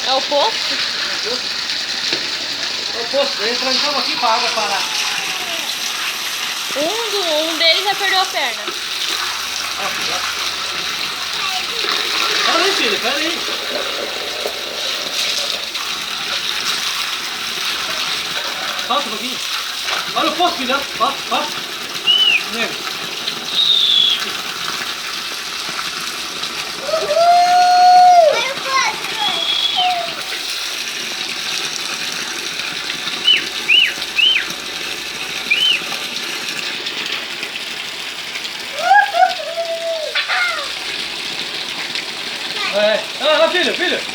É o poço? É o poço. Eles trancamos aqui para a água parar. Um deles já perdeu a perna. Pera aí, filho, pera aí. Falta um pouquinho. Olha o poço, filho. Falta. Nego. Filho.